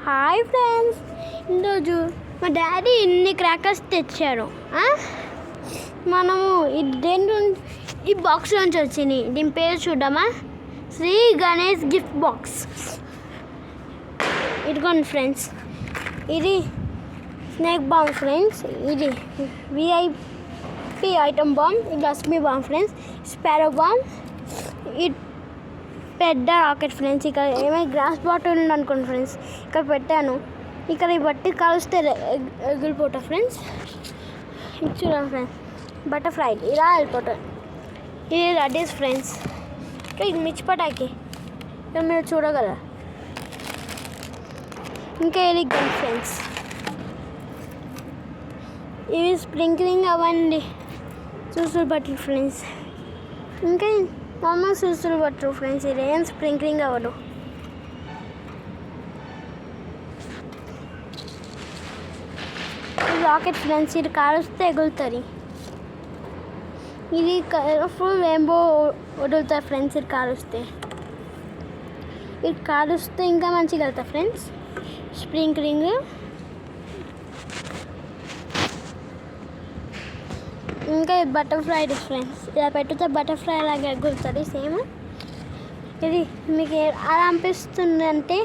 Hi friends, ఈరోజు మా daddy ఇన్ని క్రాకర్స్ తెచ్చారు. మనము ఈ బాక్స్ నుంచి వచ్చినాయి. దీని పేరు చూడమా, శ్రీ గణేష్ గిఫ్ట్ బాక్స్. ఇదిగోండి ఫ్రెండ్స్, ఇది స్నేక్ బాంబ్ ఫ్రెండ్స్, ఇది విఐపి ఐటమ్ బాంబ్, ఇది Lakshmi bomb friends, sparrow bomb, ఇది పెద్ద రాకెట్ ఫ్రెండ్స్. ఇక్కడ ఏమైనా గ్లాస్ బాటిల్ ఉంది అనుకోండి ఫ్రెండ్స్, ఇక్కడ పెట్టాను. ఇక్కడ ఈ బట్టి కాలుస్తే ఎగిరిపోతా ఫ్రెండ్స్. చూడండి ఫ్రెండ్స్, బటర్ఫ్లై ఇలా వెళ్ళిపోతాయి. ఇది రెడీస్ ఫ్రెండ్స్. ఇది మిర్చి పటాకి ఇక్కడ మీరు చూడగలరు. ఇంకా ఇది గన్ ఫ్రెండ్స్, ఇవి స్ప్రింక్లింగ్ అవ్వండి చూసులు బట్టలు ఫ్రెండ్స్. ఇంకా నార్మల్ చూసులు బట్టలు ఫ్రెండ్స్, ఇది ఏం స్ప్రింక్లింగ్ అవ్వదు. రాకెట్ ఫ్రెండ్స్, ఇది కాలుస్తే ఎగులుతుంది. ఇది కలర్ఫుల్ రెయిన్బో వదులుతుంది ఫ్రెండ్స్. ఇది కాలుస్తే ఇంకా మంచిగా వెళ్తాయి ఫ్రెండ్స్. స్ప్రింక్లింగ్ ఇంకా బటర్ఫ్లై ఫ్రెండ్స్, ఇలా పెట్టుతే బటర్ఫ్లై లాగా ఎగురుతుంది సేమ్. ఇది మీకు అలా అనిపిస్తుంది అంటే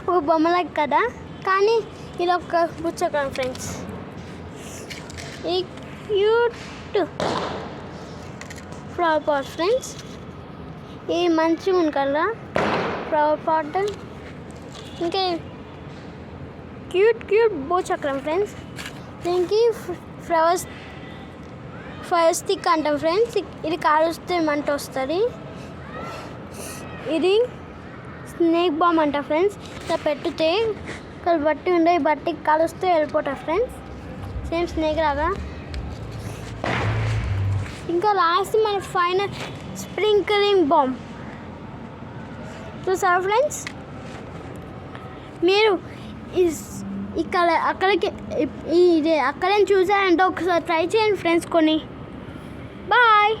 ఒక బొమ్మలాగా కదా, కానీ ఇది ఒక బుచ్చకం ఫ్రెండ్స్. ఈ క్యూట్ ఫ్లవర్ పాట్ ఫ్రెండ్స్, ఇది మంచిగా ఉంది కదా ఫ్లవర్ పాట్. ఇంకా క్యూట్ భూచక్రం ఫ్రెండ్స్. దీనికి ఫైర్ స్టిక్ అంటాం ఫ్రెండ్స్. ఇది కాలుస్తే మంట వస్తుంది. ఇది స్నేక్ బాంబ్ అంట ఫ్రెండ్స్. ఇలా పెట్టుతే ఇక్కడ బట్టి ఉండే, ఈ బట్టి కాలుస్తే వెళ్ళిపోతాయి ఫ్రెండ్స్, సేమ్ స్నేక్ లాగా. ఇంకా లాస్ట్ మన ఫైనల్ స్ప్రింక్లింగ్ బాంబ్ చూసారా ఫ్రెండ్స్. మీరు అక్కడే చూసారంటే ఒకసారి ట్రై చేయండి ఫ్రెండ్స్ కొన్ని. బాయ్.